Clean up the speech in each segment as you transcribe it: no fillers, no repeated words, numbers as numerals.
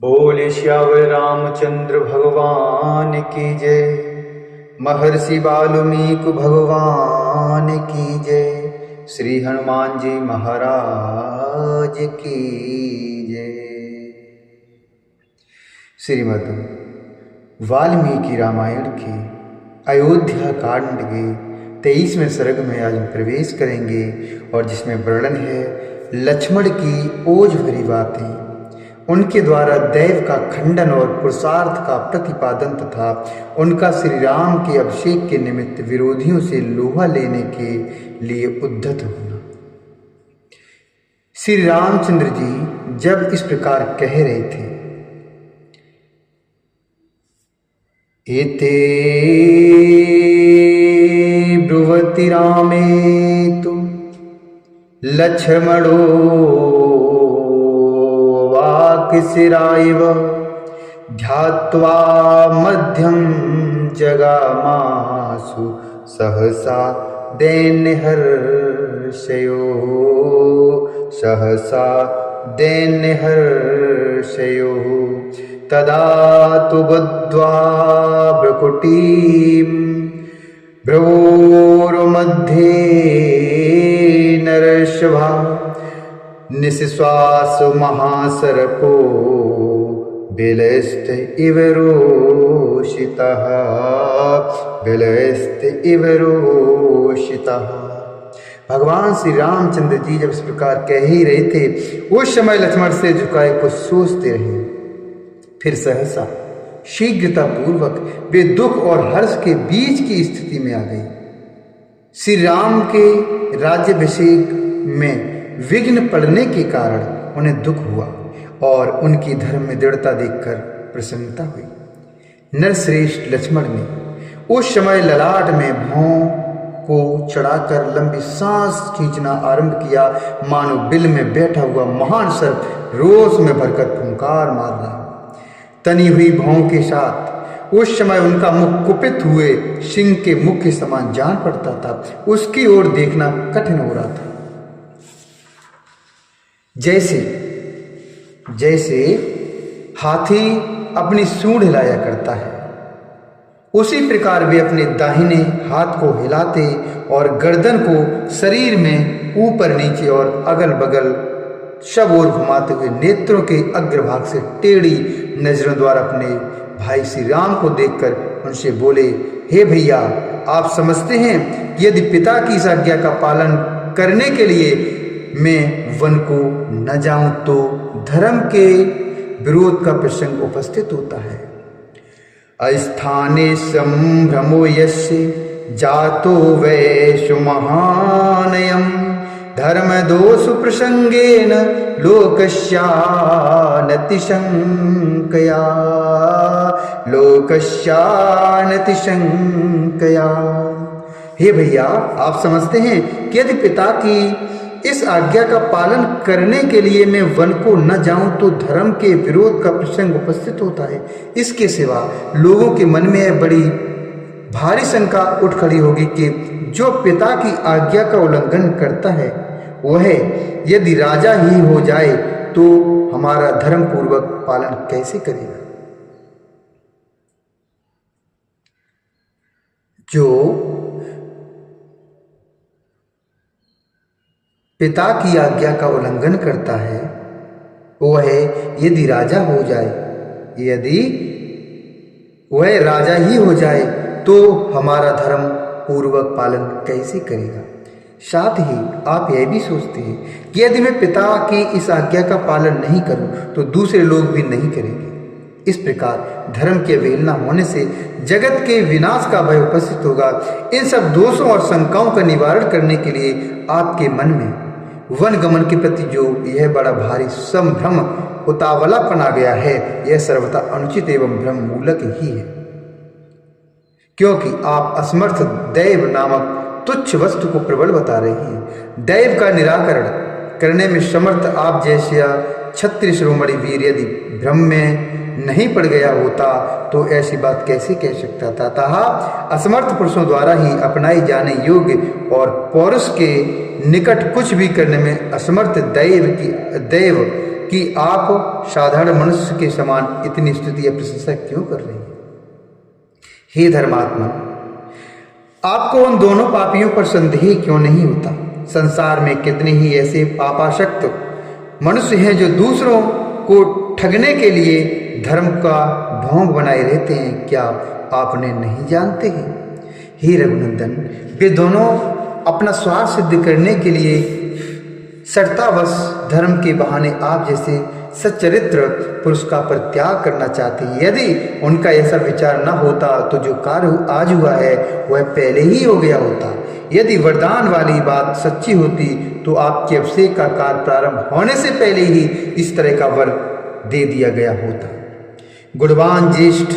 बोले श्यावर रामचंद्र भगवान की जय। महर्षि वाल्मीकि भगवान की जय। श्री हनुमान जी महाराज की जय। श्रीमद् वाल्मीकि रामायण के अयोध्या कांड के 23वें सर्ग में आज हम प्रवेश करेंगे और जिसमें वर्णन है लक्ष्मण की ओज भरी बातें, उनके द्वारा दैव का खंडन और पुरुषार्थ का प्रतिपादन तथा उनका श्री राम के अभिषेक के निमित्त विरोधियों से लोहा लेने के लिए उद्धत होना। श्री रामचंद्र जी जब इस प्रकार कह रहे थे, एते ब्रुवति रामेतु लक्ष्मणो वाक्शिराइव ध्यात्वा मध्यम जगामासु सहसा दैन्यहर्षयो तदा तु बुद्ध्वा भ्रुकुटीं भ्रुवोर्मध्ये नरश्वा निःश्वास महासर्पो बिलस्त इव रोषितः। भगवान श्री रामचंद्र जी जब इस प्रकार कह ही रहे थे, उस समय लक्ष्मण से झुकाए कुछ सोचते रहे। फिर सहसा शीघ्रता पूर्वक वे दुख और हर्ष के बीच की स्थिति में आ गई। श्री राम के राज्याभिषेक में विघ्न पड़ने के कारण उन्हें दुख हुआ और उनकी धर्म में दृढ़ता देखकर प्रसन्नता हुई। नरश्रेष्ठ लक्ष्मण ने उस समय ललाट में भौं को चढ़ाकर लंबी सांस खींचना आरंभ किया, मानो बिल में बैठा हुआ महान सर्प रोष में भरकर फुंकार मार रहा। तनी हुई भौं के साथ उस समय उनका मुख कुपित हुए सिंह के मुख के समान जान पड़ता था। उसकी ओर देखना कठिन हो रहा था। जैसे जैसे हाथी अपनी सूंड हिलाया करता है, उसी प्रकार वे अपने दाहिने हाथ को हिलाते और गर्दन को शरीर में ऊपर नीचे और अगल बगल सब ओर घुमाते हुए नेत्रों के अग्रभाग से टेढ़ी नजरों द्वारा अपने भाई श्री राम को देखकर उनसे बोले, हे भैया, आप समझते हैं कि यदि पिता की इस आज्ञा का पालन करने के लिए मैं वन को न जाऊं तो धर्म के विरोध का प्रसंग उपस्थित होता है। अस्थाने संभ्रमो यस्य जातो वैषु महानयम् धर्म दोष प्रसंगेन लोकस्यानतिशंकया। हे भैया, आप समझते हैं कि यदि पिता की इस आज्ञा का पालन करने के लिए मैं वन को न जाऊं तो धर्म के विरोध का प्रसंग उपस्थित होता है। इसके सिवा लोगों के मन में बड़ी भारी शंका उठ खड़ी होगी कि जो पिता की आज्ञा का उल्लंघन करता है वह यदि राजा ही हो जाए तो हमारा धर्म पूर्वक पालन कैसे करेगा। जो पिता की आज्ञा का उल्लंघन करता है वह यदि राजा हो जाए, यदि वह राजा ही हो जाए तो हमारा धर्म पूर्वक पालन कैसे करेगा। साथ ही आप यह भी सोचते हैं कि यदि मैं पिता की इस आज्ञा का पालन नहीं करूं तो दूसरे लोग भी नहीं करेंगे। इस प्रकार धर्म के अवहेलना होने से जगत के विनाश का भय उपस्थित होगा। इन सब दोषों और शंकाओं का निवारण करने के लिए आपके मन में वन गमन के प्रति जो यह बड़ा भारी संभ्रम उतावलापन आ गया है, यह सर्वथा अनुचित एवं भ्रम मूलक ही है, क्योंकि आप असमर्थ दैव नामक तुच्छ वस्तु को प्रबल बता रहे हैं। दैव का निराकरण करने में समर्थ आप जैसा क्षत्रिय शिरोमणि वीर यदि भ्रम में नहीं पड़ गया होता तो ऐसी बात कैसे कह सकता था। अतः असमर्थ पुरुषों द्वारा ही अपनाई जाने योग्य और पौरुष के निकट कुछ भी करने में असमर्थ दैव कि आप साधारण मनुष्य के समान इतनी स्तुति या प्रशंसा क्यों कर रही हैं? हे धर्मात्मा, आपको उन दोनों पापियों पर संदेह क्यों नहीं होता? संसार में कितने ही ऐसे पापासक्त मनुष्य हैं जो दूसरों को ठगने के लिए धर्म का ढोंग बनाए रहते हैं। क्या आप उन्हें नहीं जानते हैं? हे रघुनंदन, वे दोनों अपना स्वार्थ सिद्ध करने के लिए सत्तावश धर्म के बहाने आप जैसे सच्चरित्र पुरुष का परित्याग करना चाहते हैं। यदि उनका ऐसा विचार न होता तो जो कार्य आज हुआ है वह पहले ही हो गया होता। यदि वरदान वाली बात सच्ची होती तो आपके अभिषेक का कार्य प्रारंभ होने से पहले ही इस तरह का वर दे दिया गया होता। गुणवान ज्येष्ठ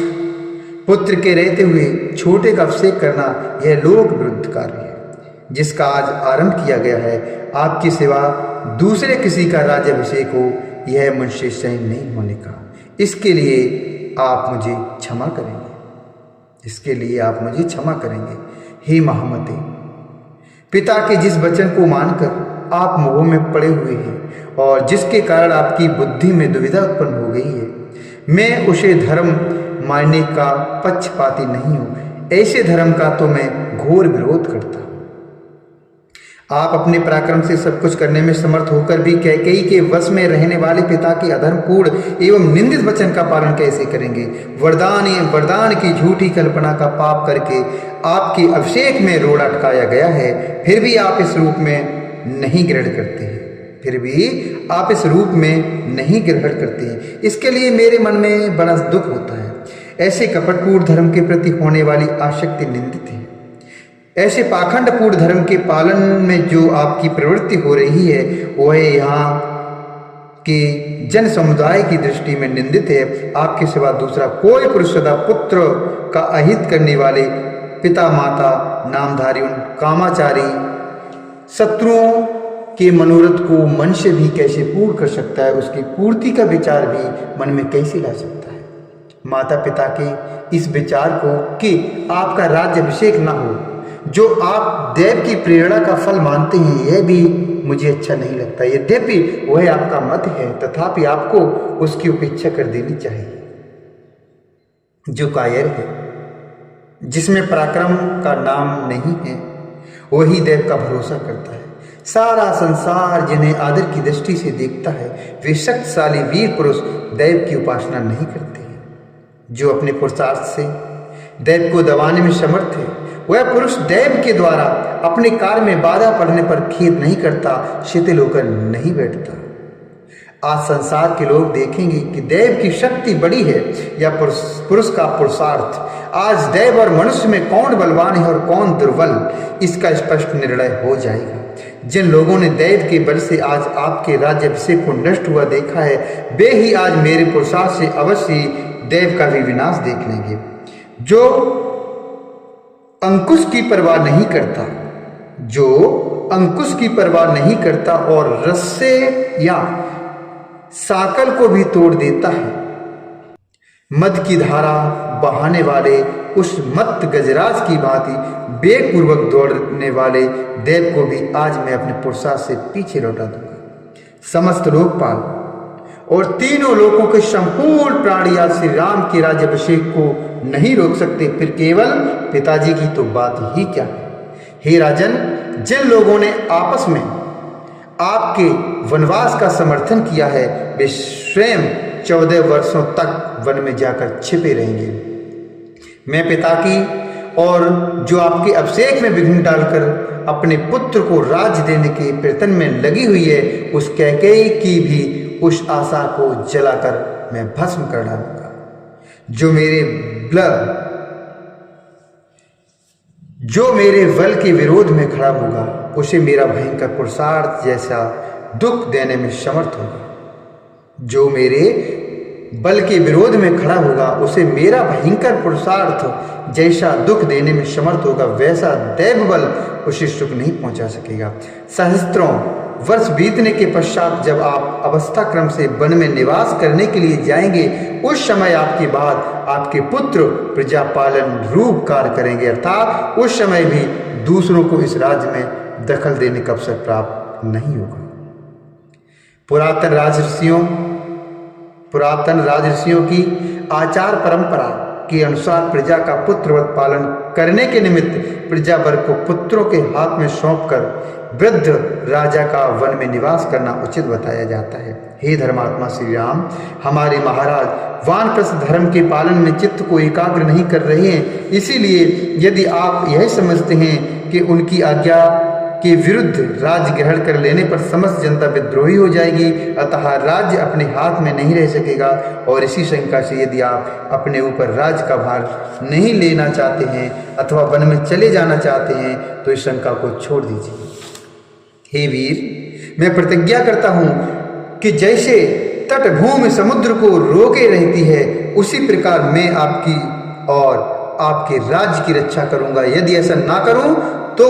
पुत्र के रहते हुए छोटे का अभिषेक करना यह लोक विरुद्ध कार्य है, जिसका आज आरंभ किया गया है। आपकी सिवा दूसरे किसी का राज्याभिषेक हो, यह मुझसे सहन नहीं होने का। इसके लिए आप मुझे क्षमा करेंगे। हे महामते, पिता के जिस वचन को मानकर आप मोह में पड़े हुए हैं और जिसके कारण आपकी बुद्धि में दुविधा उत्पन्न हो गई है, मैं उसे धर्म मानने का पक्षपाती नहीं हूँ। ऐसे धर्म का तो मैं घोर विरोध करता हूँ। आप अपने पराक्रम से सब कुछ करने में समर्थ होकर भी कैकेयी के वश में रहने वाले पिता के अधर्मपूर्ण एवं निंदित वचन का पालन कैसे करेंगे? वरदान की झूठी कल्पना का पाप करके आपके अभिषेक में रोड़ा अटकाया गया है, फिर भी आप इस रूप में नहीं ग्रहण करते हैं। इसके लिए मेरे मन में बड़ा दुख होता है। ऐसे कपटपूर्ण धर्म के प्रति होने वाली आसक्ति निंदित है। ऐसे पाखंडपूर्ण धर्म के पालन में जो आपकी प्रवृत्ति हो रही है वह यहाँ के जन समुदाय की दृष्टि में निंदित है। आपके सिवा दूसरा कोई पुरुष सदा पुत्र का अहित करने वाले पिता माता नामधारी उन कामाचारी शत्रुओं के मनोरथ को मन से भी कैसे पूर्ण कर सकता है? उसकी पूर्ति का विचार भी मन में कैसे ला सकता है? माता पिता के इस विचार को कि आपका राज्याभिषेक न हो, जो आप देव की प्रेरणा का फल मानते हैं, यह भी मुझे अच्छा नहीं लगता। यद्यपि वह आपका मत है, तथापि आपको उसकी उपेक्षा कर देनी चाहिए। जो कायर है, जिसमें पराक्रम का नाम नहीं है, वही देव का भरोसा करता है। सारा संसार जिन्हें आदर की दृष्टि से देखता है, वे शक्तिशाली वीर पुरुष देव की उपासना नहीं करते हैं। जो अपने पुरुषार्थ से देव को दबाने में समर्थ है, वह पुरुष देव के द्वारा अपने कार्य में बाधा पड़ने पर खेद नहीं करता, शिथिल होकर नहीं बैठता। आज संसार के लोग देखेंगे कि देव की शक्ति बड़ी है या पुरुष का पुरुषार्थ। आज देव और मनुष्य में कौन बलवान है और कौन दुर्बल, इसका स्पष्ट निर्णय हो जाएगा। जिन लोगों ने देव के बल से आज आपके राज्याभिषेक को नष्ट हुआ देखा है, वे ही आज मेरे पुरुषार्थ से अवश्य देव का भी विनाश देख लेंगे। जो अंकुश की परवाह नहीं करता और रस्से या साकल को भी तोड़ देता है, मद की धारा बहाने वाले उस मत्त गजराज की भांति बेगपूर्वक दौड़ने वाले देव को भी आज मैं अपने पुरुषार्थ से पीछे लौटा दूंगा। समस्त लोकपाल और तीनों लोकों के संपूर्ण प्राणी आज श्री राम के राज्याभिषेक को नहीं रोक सकते, फिर केवल पिताजी की तो बात ही क्या है। हे राजन, जिन लोगों ने आपस में आपके वनवास का समर्थन किया है, वे स्वयं 14 वर्षों तक वन में जाकर छिपे रहेंगे। मैं पिता की और जो आपके अभिषेक में विघ्न डालकर अपने पुत्र को राज्य देने के प्रयत्न में लगी हुई है, उस कैकेयी की भी उस आशा को जलाकर मैं भस्म कर डालूंगा। जो मेरे बल के विरोध में खड़ा होगा, उसे मेरा भयंकर पुरुषार्थ जैसा दुख देने में समर्थ होगा। जो मेरे बल के विरोध में खड़ा होगा, उसे मेरा भयंकर पुरुषार्थ जैसा दुख देने में समर्थ होगा, वैसा दैव बल उसे सुख नहीं पहुंचा सकेगा। सहस्त्रों वर्ष बीतने के पश्चात जब आप अवस्था क्रम से वन में निवास करने के लिए जाएंगे, उस समय आपके बाद आपके पुत्र प्रजा पालन रूप कार्य करेंगे, अर्थात उस समय भी दूसरों को इस राज्य में दखल देने का अवसर प्राप्त नहीं होगा। पुरातन राजऋषियों की आचार परंपरा के अनुसार प्रजा का पुत्रवत पालन करने के निमित्त प्रजा वर्ग को पुत्रों के हाथ में सौंपकर वृद्ध राजा का वन में निवास करना उचित बताया जाता है। हे धर्मात्मा श्री राम, हमारे महाराज वानप्रस्थ धर्म के पालन में चित्त को एकाग्र नहीं कर रहे हैं, इसीलिए यदि आप यह समझते हैं कि उनकी आज्ञा के विरुद्ध राज्य ग्रहण कर लेने पर समस्त जनता विद्रोही हो जाएगी, अतः राज्य अपने हाथ में नहीं रह सकेगा। और इसी शंका से यदि आप अपने ऊपर राज्य का भार नहीं लेना चाहते हैं अथवा वन में चले जाना चाहते हैं तो इस शंका को छोड़ दीजिए। हे वीर, मैं प्रतिज्ञा करता हूं कि जैसे तटभूमि समुद्र को रोके रहती है, उसी प्रकार मैं आपकी और आपके राज्य की रक्षा करूंगा। यदि ऐसा ना करूं तो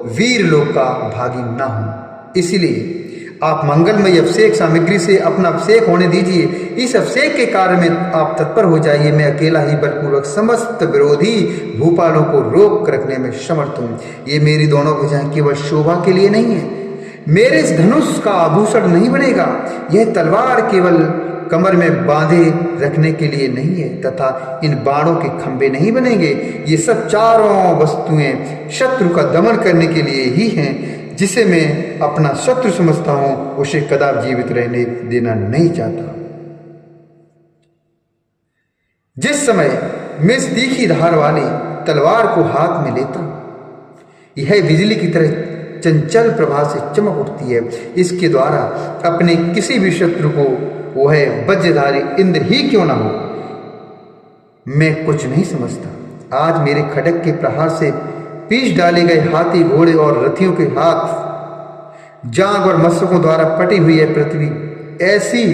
वीर लोक का भागी ना हूं। इसलिए आप मंगलमय अभिषेक सामग्री से अपना अभिषेक होने दीजिए। इस अभिषेक के कार्य में आप तत्पर हो जाइए। मैं अकेला ही बलपूर्वक समस्त विरोधी भूपालों को रोक रखने में समर्थ हूं। ये मेरी दोनों भुजाएं केवल शोभा के लिए नहीं है, मेरे इस धनुष का आभूषण नहीं बनेगा। यह तलवार केवल कमर में बांधे रखने के लिए नहीं है तथा इन बाणों के खंभे नहीं बनेंगे। ये सब चारों वस्तुएं शत्रु का दमन करने के लिए ही हैं। जिसे मैं अपना शत्रु समझता हूं उसे कदापि जीवित रहने देना नहीं चाहता। जिस समय मैं इस तीखी धार वाली तलवार को हाथ में लेता हूं, यह बिजली की तरह चंचल प्रभा से चमक उठती है। इसके द्वारा अपने किसी भी शत्रु को, वह वज्रधारी इंद्र ही क्यों ना हो, मैं कुछ नहीं समझता। आज मेरे खड्ग के प्रहार से पीछ डाले गए हाथी, घोड़े और रथियों के हाथ, जांग और मस्तकों द्वारा पटी हुई यह पृथ्वी ऐसी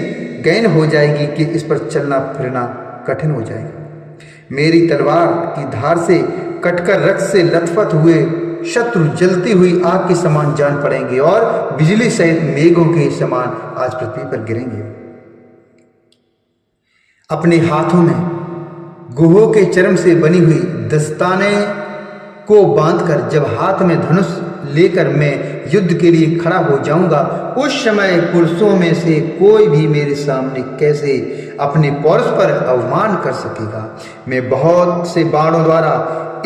गहन हो जाएगी कि इस पर चलना फिरना कठिन हो जाएगा। मेरी तलवार की धार से कटकर रक्त से लथपथ हुए शत्रु जलती हुई आग के समान जान पड़ेंगे और बिजली सहित मेघों के समान आज पृथ्वी पर गिरेंगे। अपने हाथों में गुहों के चर्म से बनी हुई दस्ताने को बांधकर जब हाथ में धनुष लेकर मैं युद्ध के लिए खड़ा हो जाऊंगा, उस समय पुरुषों में से कोई भी मेरे सामने कैसे अपने पौरुष पर अवमान कर सकेगा। मैं बहुत से बाणों द्वारा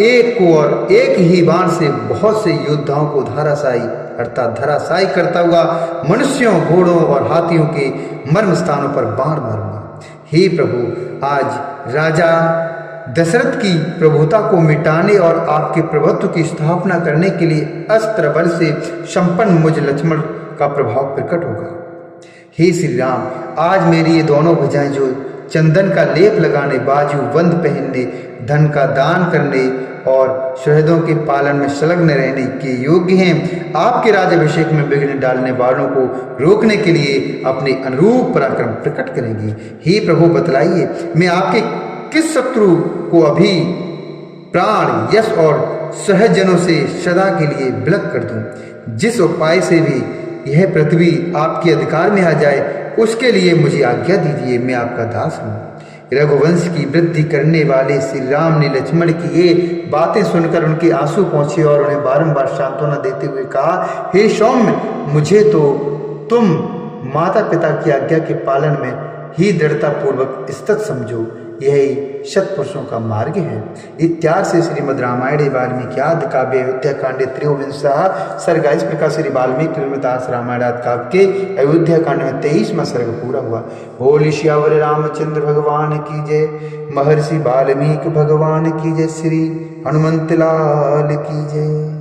एक को और एक ही बाण से बहुत से योद्धाओं को धराशायी करता हुआ मनुष्यों, घोड़ों और हाथियों के मर्म स्थानों पर बाण मारूंगा। हे प्रभु, आज राजा दशरथ की प्रभुता को मिटाने और आपके प्रभुत्व की स्थापना करने के लिए अस्त्र बल से संपन्न मुझ लक्ष्मण का प्रभाव प्रकट होगा। हे श्री राम, आज मेरी ये दोनों भुजाएं जो चंदन का लेप लगाने, बाजू बंद पहनने, धन का दान करने और शहीदों के पालन में संलग्न रहने के योग्य हैं, आपके राज्याभिषेक में विघ्न डालने वालों को रोकने के लिए अपने अनुरूप पराक्रम प्रकट करेंगी। हे प्रभु, बतलाइए मैं आपके किस शत्रु को अभी प्राण, यश और सहजनों से सदा के लिए विलग कर दूं। जिस उपाय से भी यह पृथ्वी आपके अधिकार में आ जाए, उसके लिए मुझे आज्ञा दीजिए। मैं आपका दास हूँ। रघुवंश की वृद्धि करने वाले श्री राम ने लक्ष्मण की ये बातें सुनकर उनके आंसू पहुंचे और उन्हें बारंबार सांत्वना देते हुए कहा, हे सौम्य, मुझे तो तुम माता पिता की आज्ञा के पालन में ही दृढ़ता पूर्वक स्थित समझो। यही सत्पुरुषों का मार्ग है। इत्यादि से श्रीमद् रामायणे वाल्मीकि आदि काव्ये अयोध्या कांडे त्रयोविंशः सर्ग। इस प्रकार श्री वाल्मीकि रामायण आदि काव्य के अयोध्या कांड में 23वां सर्ग पूरा हुआ। बोल श्यावर रामचंद्र भगवान की जय, महर्षि वाल्मीकि भगवान की जय, श्री हनुमंत लाल की जय।